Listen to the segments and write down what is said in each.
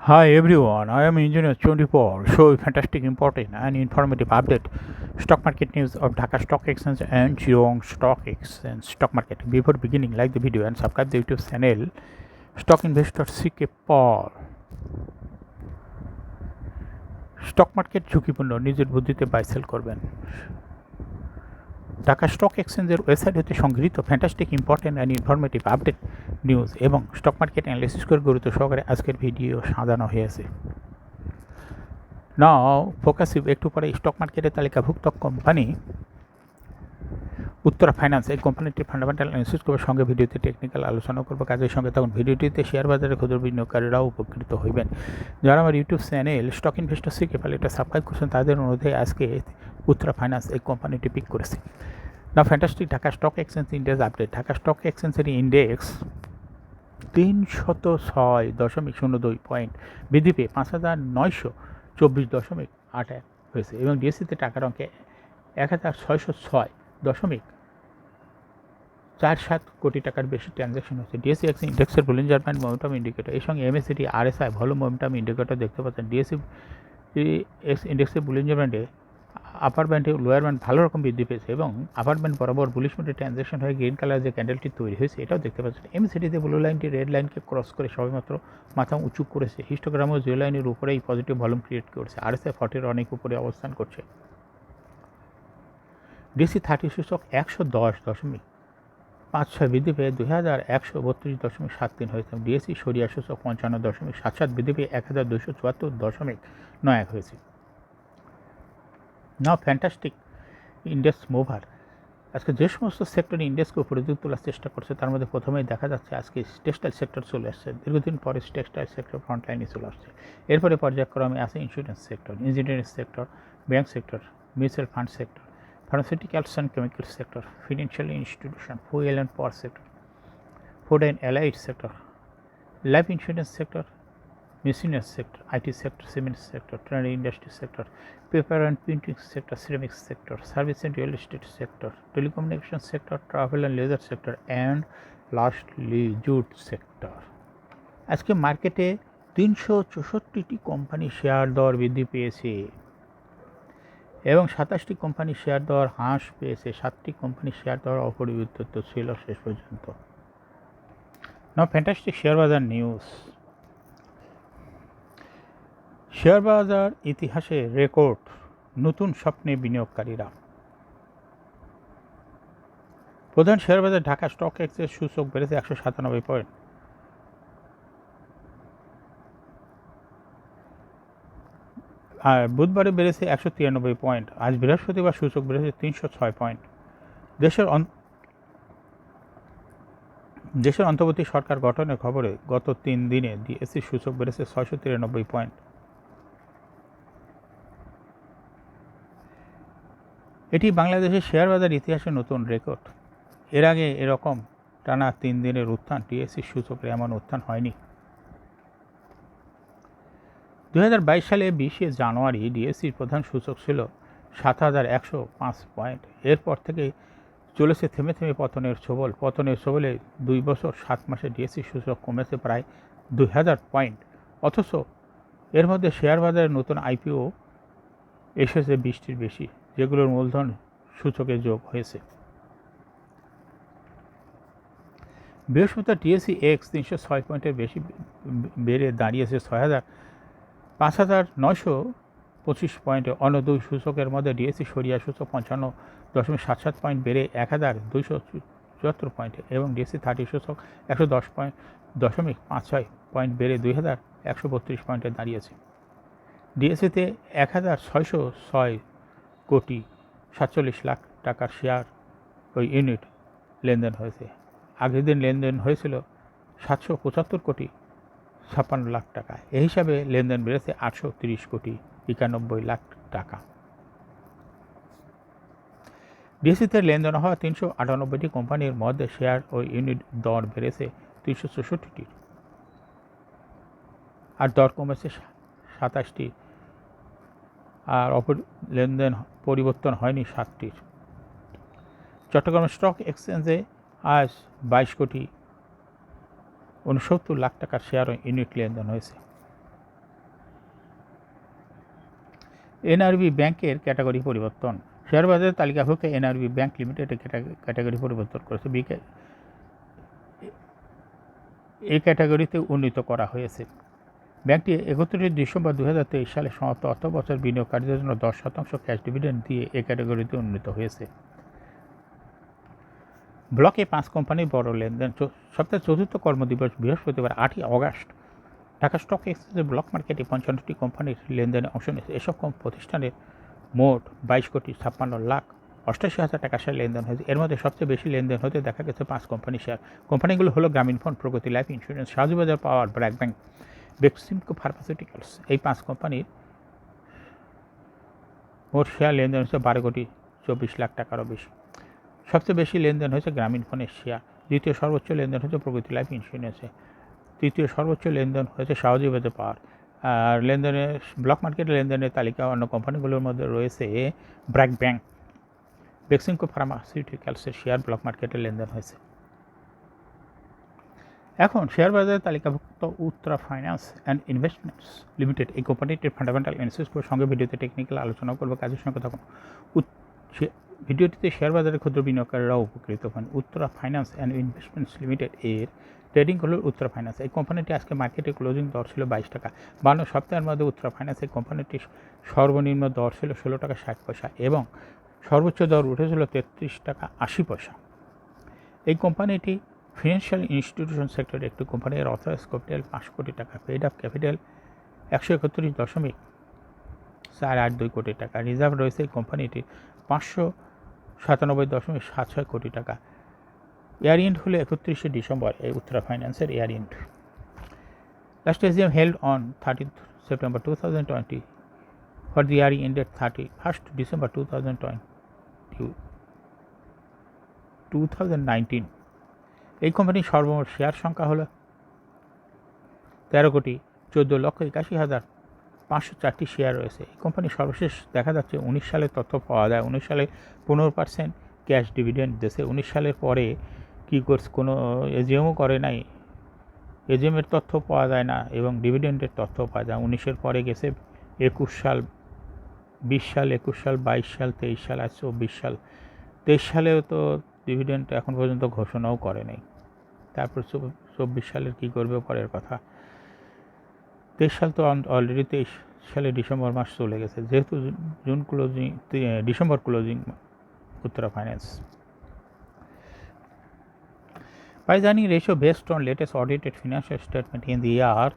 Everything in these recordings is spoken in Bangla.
Hi everyone, I am Engineer 24. Show fantastic, important and informative update. Stock market news of Dhaka Stock Exchange and Chittagong Stock Exchange stock market. Before beginning, like the video and subscribe the YouTube channel. Stock Investor CK Paul. Stock market ঝুঁকিপূর্ণ, নিজের বুদ্ধিতে বাই সেল করবেন। ঢাকা স্টক এক্সচেঞ্জের ওয়েবসাইট হতে সংগৃহীত fantastic, important and informative update news এবং স্টক মার্কেট অ্যানালিসিস করে গুরুত্ব সহকারে আজকের ভিডিও সাজানো হয়েছে। নাও ফোকাসিভ একটু পরে স্টক মার্কেটের তালিকাভুক্ত কোম্পানি উত্তরা ফাইন্যান্স, এই কোম্পানিটির ফান্ডামেন্টাল অ্যানালিসিস করবার সঙ্গে ভিডিওতে টেকনিক্যাল আলোচনা করবো কাজের সঙ্গে, তখন ভিডিওটিতে শেয়ার বাজারে ক্ষুদ্র বিনিয়োগকারীরাও উপকৃত হইবেন। যারা আমার ইউটিউব চ্যানেল স্টক ইনভেস্টর শিখে ফেলে এটা সাবস্ক্রাইব করছেন, তাদের অনুরোধে আজকে উত্তরা ফাইন্যান্স এই কোম্পানিটি পিক করেছে। না fantastic Dhaka stock exchange index update. Dhaka stock এক্সচেঞ্জের ইন্ডেক্স 306.02 পয়েন্ট বৃদ্ধি পেয়ে 5,924.81 হয়েছে এবং ডিএসসিতে টাকার অঙ্কে 1,606.47 কোটি টাকার বেশি ট্রানজ্যাকশন হচ্ছে। ডিএসসি এক্স ইন্ডেক্সের বুলিঞ্জার ব্যান্ড মোমেন্টাম ইন্ডিকেটর এর সঙ্গে MACD RSI volume momentum indicator দেখতে পাচ্ছেন। ডিএসসি এক্স ইন্ডেক্সের বুলিঞ্জার ব্যান্ডে আপার ব্যান্ডে লোয়ার ব্যান্ড ভালো রকম বৃদ্ধি পেয়েছে এবং আপার ব্যান্ড বরাবর বুলিশ মোডে ট্রানজ্যাকশন হয়ে গ্রিন কালার যে ক্যান্ডেলটি তৈরি হয়েছে এটাও দেখতে পাচ্ছেন। এমসিডিতে ব্লু লাইনটি রেড লাইনকে ক্রস করে সবেমাত্র মাথা উঁচু করেছে। হিস্টোগ্রামও জিরো লাইনের উপরেই পজিটিভ ভলিউম ক্রিয়েট করেছে। আরএসআই 40-এর অনেক উপরে অবস্থান করছে। ডিসি 30 সূচক 110.56 বৃদ্ধি পেয়ে 2,132.73 হয়েছে। ডিএসসি সরিয়া সূচক 55.77 বৃদ্ধি পেয়ে 1,274.91 হয়েছে। নাও ফ্যান্টাস্টিক ইন্ডেক্স মুভার। আজকে যে সমস্ত সেক্টর ইন্ডেক্সকে উপরে তোলার চেষ্টা করছে তার মধ্যে প্রথমেই দেখা যাচ্ছে আজকে টেক্সটাইল সেক্টর চলে আসছে। দীর্ঘদিন পরে টেক্সটাইল সেক্টর ফ্রন্টলাইনে চলে আসছে। এরপরে পর্যায়ক্রমে আছে insurance sector, engineering sector, bank sector, mutual fund sector, pharmaceuticals and chemical sector, financial institution, fuel and power sector, food and allied sector, life insurance sector, miscellaneous sector, IT sector, cement sector, trade industry sector, paper and printing sector, ceramics sector, service and real estate sector, telecommunication sector, travel and leisure sector, and lastly jute sector. আজকে মার্কেটে 364টি কোম্পানি শেয়ার দর বৃদ্ধি পেয়েছে এবং 27টি কোম্পানি শেয়ার দর হ্রাস পেয়েছে। 7টি কোম্পানি শেয়ার দর অপরিবর্তিত ছিল শেষ পর্যন্ত। নাও ফ্যান্টাস্টিক শেয়ার বাজার নিউজ। শেয়ার বাজার ইতিহাসে রেকর্ড, নতুন স্বপ্নে বিনিয়োগকারীরা। প্রধান শেয়ার বাজার ঢাকা স্টক এক্সচেঞ্জ সূচক বেড়েছে 197 পয়েন্ট, আর বুধবারে বেড়েছে 193 পয়েন্ট। আজ বৃহস্পতিবার সূচক বেড়েছে 306 পয়েন্ট। দেশের অন্তর্বর্তী সরকার গঠনের খবরে গত 3 দিনে ডিএসসি সূচক বেড়েছে 693 পয়েন্ট। এটি বাংলাদেশের শেয়ার বাজার ইতিহাসে নতুন রেকর্ড। এর আগে এরকম টানা 3 দিনের উত্থান ডিএসসি সূচকের এমন উত্থান হয়নি। 2022 সালে 20শে জানুয়ারি ডিএসসির প্রধান সূচক ছিল 7,105 পয়েন্ট। এরপর থেকে চলেছে থেমে থেমে পতনের ছোবলে 2 বছর 7 মাসে ডিএসসি সূচক কমেছে প্রায় 2,000 পয়েন্ট। অথচ এর মধ্যে শেয়ার বাজারের নতুন আইপিও এসেছে 20টির বেশি, যেগুলোর মূলধন সূচকে যোগ হয়েছে। বৃহস্পতিবার ডিএসসি এক্স 306 পয়েন্টের বেশি বেড়ে দাঁড়িয়েছে 5,925 পয়েন্টে। অন্য দুই সূচকের মধ্যে ডিএসসি সরিয়া সূচক 55.77 পয়েন্ট বেড়ে 1,274 পয়েন্টে এবং ডিএসসি 30 সূচক 110.56 পয়েন্ট বেড়ে 2,132 পয়েন্টে দাঁড়িয়েছে। ডিএসসিতে 1,606.47 লাখ টাকার শেয়ার ওই ইউনিট লেনদেন হয়েছে। আগের দিন লেনদেন হয়েছিল 775.56 লাখ টাকা। এই হিসাবে লেনদেন বেড়েছে 830.91 লাখ টাকা। ডিএসসিতে লেনদেন হওয়া 398টি কোম্পানির মধ্যে শেয়ার ও ইউনিট দর বেড়েছে 364টির, আর দর কমেছে 27টি, আর লেনদেন পরিবর্তন হয়নি 7টির। চট্টগ্রাম স্টক এক্সচেঞ্জে আজ 22.69 লাখ টাকার শেয়ার ও ইউনিট লেনদেন হয়েছে। এনআরবি ব্যাংকের ক্যাটাগরি পরিবর্তন। শেয়ার বাজারের তালিকাভুক্ত এনআরবি ব্যাংক লিমিটেডের ক্যাটাগরি পরিবর্তন করেছে। এই ক্যাটাগরিতে উন্নীত করা হয়েছে। ব্যাংকটি 31 ডিসেম্বর 2023 সালে সমাপ্ত অর্থবছর বিনিয়োগকারীদের জন্য 10% ক্যাশ ডিভিডেন্ড দিয়ে এই ক্যাটাগরিতে উন্নীত হয়েছে। ব্লকে 5 কোম্পানির বড় লেনদেন। সপ্তাহের চতুর্থ কর্মদিবস বৃহস্পতিবার 8 আগস্ট ঢাকা স্টক এক্সচেঞ্জের ব্লক মার্কেটে 55টি কোম্পানির লেনদেনে অংশ নিয়েছে। এসব প্রতিষ্ঠানের মোট 22,56,88,000 টাকা শেয়ার লেনদেন হয়েছে। এর মধ্যে সবচেয়ে বেশি লেনদেন হতে দেখা গেছে 5 কোম্পানি শেয়ার। কোম্পানিগুলো হলো গ্রামীণফোন, প্রগতি লাইফ ইন্স্যুরেন্স, শাহবাজার পাওয়ার, ব্র্যাক ব্যাংক, বেক্সিমকো ফার্মাসিউটিক্যালস। এই 5 কোম্পানির মোট শেয়ার লেনদেন হচ্ছে 12,24 লাখ টাকারও বেশি। সবচেয়ে বেশি লেনদেন হয়েছে গ্রামীণফোনের শেয়ার। দ্বিতীয় সর্বোচ্চ লেনদেন হচ্ছে প্রগতি লাইফ ইন্স্যুরেন্সে। তৃতীয় সর্বোচ্চ লেনদেন হয়েছে শাহবাজার পাওয়ার। আর লেনদেনের ব্লক মার্কেটের লেনদেনের তালিকা অন্য কোম্পানিগুলোর মধ্যে রয়েছে ব্র্যাক ব্যাংক, বেক্সিমকো ফার্মাসিউটিক্যালসের শেয়ার ব্লক মার্কেটে লেনদেন হয়েছে। এখন শেয়ার বাজারের তালিকাভুক্ত Uttara finance and investments limited, এই কোম্পানিটির ফান্ডামেন্টাল অ্যানালিসিস করে সঙ্গে ভিডিওতে টেকনিক্যাল আলোচনা করবো। কাজের সঙ্গে থাকুন। ভিডিওটিতে শেয়ার বাজারে ক্ষুদ্র বিনিয়োগকারীরাও উপকৃত হন। Uttara finance and investments limited এর ট্রেডিং হল উত্তরা ফাইন্যান্স। এই কোম্পানিটি আজকে মার্কেটে ক্লোজিং দর ছিল 22 টাকা। 52 সপ্তাহের মধ্যে উত্তরা ফাইন্যান্স এই কোম্পানিটির সর্বনিম্ন দর ছিল 16 টাকা 60 পয়সা এবং সর্বোচ্চ দর উঠেছিল 33 টাকা 80 পয়সা। এই কোম্পানিটি ফিনান্সিয়াল ইনস্টিটিউশন সেক্টরের একটি কোম্পানি। এর অথরাইজ ক্যাপিটাল 5 কোটি টাকা, পেড আপ ক্যাপিটাল 131.482 কোটি টাকা। রিজার্ভ রয়েছে এই কোম্পানিটির 597.76 কোটি টাকা। ইয়ার এন্ড হলো 31 ডিসেম্বর এই উত্তরা ফাইন্যান্সের year end. Last AGM held on 30 September 2020 for the year ended 31 December 2019। এই কোম্পানির সর্বমোট শেয়ার সংখ্যা হলো 13,14,81,504টি শেয়ার রয়েছে। এই কোম্পানির সর্বশেষ দেখা যাচ্ছে 19 সালের তথ্য পাওয়া যায়। 19 সালে 15% ক্যাশ ডিভিডেন্ড দিয়েছে। 19 সালের পরে কী করছে, কোনো এজিএমও করে নাই, এজিএমের তথ্য পাওয়া যায় না এবং ডিভিডেন্ডের তথ্য পাওয়া যায়। 19-এর পরে গেছে 21 সাল, 20 সাল, 21 সাল, 22 সাল, 23 সাল, আর 24 সাল। 23 সালেও তো ডিভিডেন্ড এখন পর্যন্ত ঘোষণাও করে নেই। তারপর 24 সালের কী করবে পরের কথা। 23 সাল তো অলরেডি 23 সালে ডিসেম্বর মাস চলে গেছে, যেহেতু June closing, December closing Uttara finance. Price earning ratio based on latest audited financial statement in the year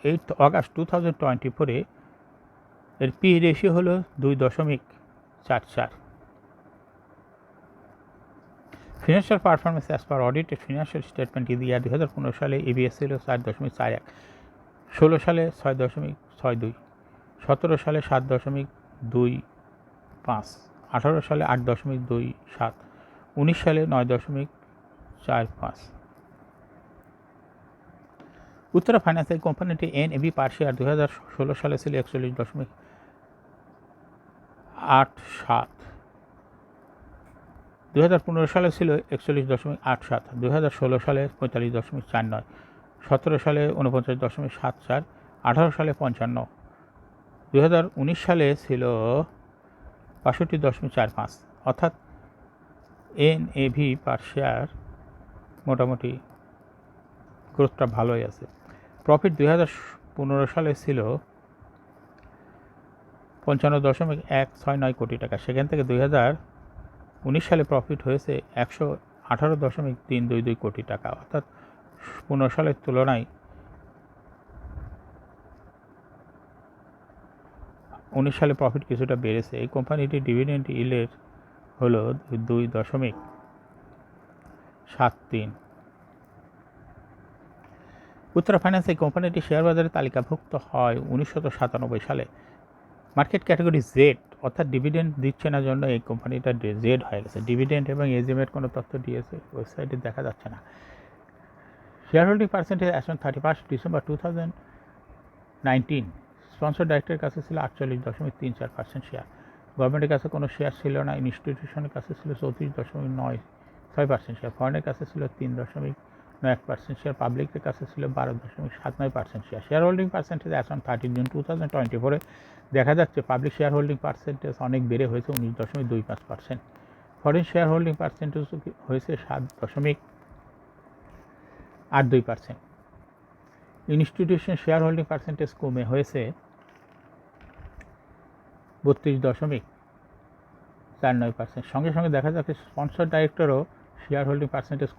8 August 2024 এর পি রেশিও হলো 2.44। Financial performance as per audited financial statement in the year 2015 সালে ইবিএস ছিল 4.41, 16 সালে 6.62, 17 সালে 7.25, 18 সালে 8.27, 19 সালে 9.45। উত্তরা ফাইন্যান্স এই কোম্পানিটি এনএভি পার শেয়ার 2016 সালে ছিল 41.87, 2015 সালে ছিল 41.87, 2016 সালে 45.49, 17 সালে 49.74, 18 সালে 55, 2019 সালে ছিল 65.45। অর্থাৎ এনএভি পার শেয়ার মোটামুটি গ্রোথটা ভালোই আছে। প্রফিট 2015 সালে ছিল 55.169 কোটি টাকা। সেখান থেকে 2019 সালে প্রফিট হয়েছে 118.322 কোটি টাকা। অর্থাৎ 15 সালের তুলনায় 19 সালে প্রফিট কিছুটা বেড়েছে। এই কোম্পানিটির ডিভিডেন্ড ইল্ডের হলো 2.73। উত্তরা ফাইন্যান্স এই কোম্পানিটি শেয়ার বাজারে তালিকাভুক্ত হয় 1997 সালে। মার্কেট ক্যাটাগরি জেড, অর্থাৎ ডিভিডেন্ড দিচ্ছে না জন্য এই কোম্পানিটা জেড হয়ে গেছে। ডিভিডেন্ড এবং এজিএমের কোনো তথ্য দিয়েছে ওয়েবসাইটে দেখা যাচ্ছে না। Share holding percentage as on 31 December 2019 sponsor ডাইরেক্টরের কাছে ছিল 48.34% শেয়ার। গভর্নমেন্টের কাছে কোনো শেয়ার ছিল না। ইনস্টিটিউশনের কাছে ছিল 34.96% শেয়ার। ফরেনের কাছে ছিল 9% শেয়ার, পাবলিকের কাছে ছিল 12.79% শেয়ার। শেয়ার হোল্ডিং পার্সেন্টেজ এখন 13 জুন 2024 দেখা যাচ্ছে পাবলিক শেয়ার হোল্ডিং পার্সেন্টেজ অনেক বেড়ে হয়েছে 19.25%। ফরেন শেয়ার হোল্ডিং পার্সেন্টেজ হয়েছে 7.82%। ইনস্টিটিউশন শেয়ার হোল্ডিং পার্সেন্টেজ কমে হয়েছে 32.49%। সঙ্গে সঙ্গে দেখা যাচ্ছে স্পন্সর ডাইরেক্টরও শেয়ার হোল্ডিং পার্সেন্টেজ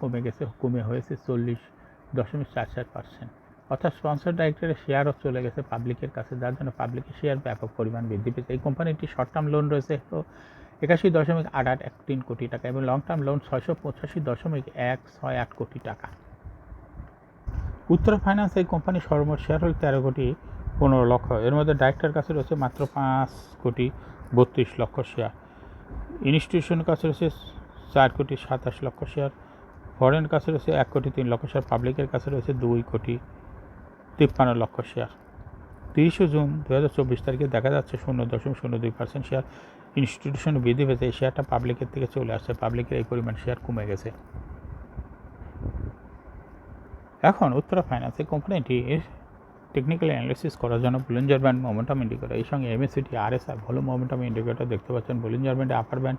কমে হয়েছে 40.47%। অর্থাৎ স্পন্সর ডাইরেক্টরের শেয়ারও চলে গেছে পাবলিকের কাছে, যার জন্য পাবলিকের শেয়ার ব্যাপক পরিমাণ বৃদ্ধি পেয়েছে। এই কোম্পানিটি শর্ট টার্ম লোন রয়েছে 81.8813 কোটি টাকা এবং লং টার্ম লোন 685.168 কোটি টাকা। উত্তরা ফাইন্যান্স এই কোম্পানির সর্বমোট শেয়ার হোল্ড 13 কোটি 15 লক্ষ। এর মধ্যে ডাইরেক্টর কাছে রয়েছে মাত্র 5 কোটি 32 লক্ষ শেয়ার। ইনস্টিটিউশনের কাছে রয়েছে 4 কোটি 27 লক্ষ শেয়ার। ফরেন কাছে রয়েছে 1 কোটি 3 লক্ষ শেয়ার। পাবলিকের কাছে রয়েছে 2 কোটি 53 লক্ষ শেয়ার। 30 জুন 2024 তারিখে দেখা যাচ্ছে 0.02% শেয়ার ইনস্টিটিউশন বৃদ্ধি পেয়েছে। এই শেয়ারটা পাবলিকের থেকে চলে আসছে, পাবলিকের এই পরিমাণ শেয়ার কমে গেছে। এখন উত্তরা ফাইন্যান্স এই কোম্পানিটির টেকনিক্যাল অ্যানালিসিস করার জন্য বলিঞ্জার ব্যান্ড মোমেন্টাম ইন্ডিকেটর, এই সঙ্গে এমএসিটি আরএসআই ভালো মোমেন্টাম ইন্ডিকেটর দেখতে পাচ্ছেন। বলিঞ্জার ব্যান্ডে আপার ব্যান্ড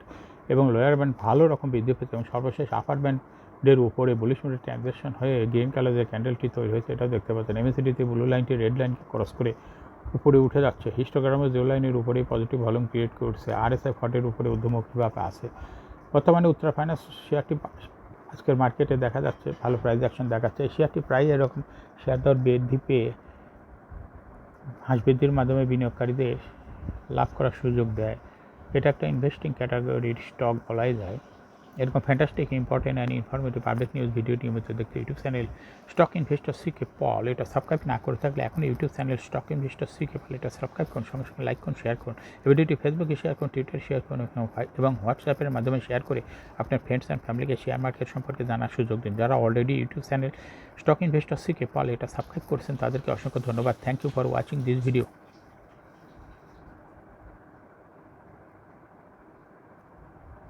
এবং লোয়ার ব্যান্ড ভালো রকম বৃদ্ধি পেয়েছে এবং সর্বশেষ আপার ব্যান্ডের উপরে বুলিশ মোডে ট্রানজ্যাকশন হয়ে গ্রিন কালার যে ক্যান্ডেলটি তৈরি হয়েছে এটাও দেখতে পাচ্ছেন। এমএসিটিতে ব্লু লাইনটি রেড লাইনকে ক্রস করে উপরে উঠে যাচ্ছে। হিস্টোগ্রামের জিরো লাইনের উপরেই পজিটিভ ভলিউম ক্রিয়েট করছে। আরএসআই 40 উপরে ঊর্ধ্বমুখীভাবে আছে। বর্তমানে উত্তরা ফাইন্যান্স শেয়ারটি আজকের মার্কেটে দেখা যাচ্ছে ভালো প্রাইস অ্যাকশন দেখাচ্ছে। এই শেয়ারটি প্রায় এরকম শেয়ার দর বৃদ্ধি পেয়ে হাঁস বৃদ্ধির মাধ্যমে বিনিয়োগকারীদের লাভ করার সুযোগ দেয়। এটা একটা ইনভেস্টিং ক্যাটাগরির স্টক বলাই যায়। এরকম fantastic important and informative update news video নিয়মিত দেখতে YouTube channel stock investor CK Paul এটা সাবস্ক্রাইব না করে থাকলে এখন YouTube channel stock investor CK Paul এটা সাবস্ক্রাইব করুন, সঙ্গে সঙ্গে লাইক করুন, শেয়ার করুন। এই ভিডিওটি ফেসবুকে শেয়ার করুন, টুইটারে শেয়ার করুন এবং হোয়াটসঅ্যাপের মাধ্যমে শেয়ার করে আপনার ফ্রেন্ডস অ্যান্ড ফ্যামিলিকে শেয়ার মার্কেট সম্পর্কে জানার সুযোগ দিন। যারা already YouTube channel stock investor CK Paul এটা সাবস্ক্রাইব করেছেন তাদেরকে অসংখ্য ধন্যবাদ। Thank you for watching this video.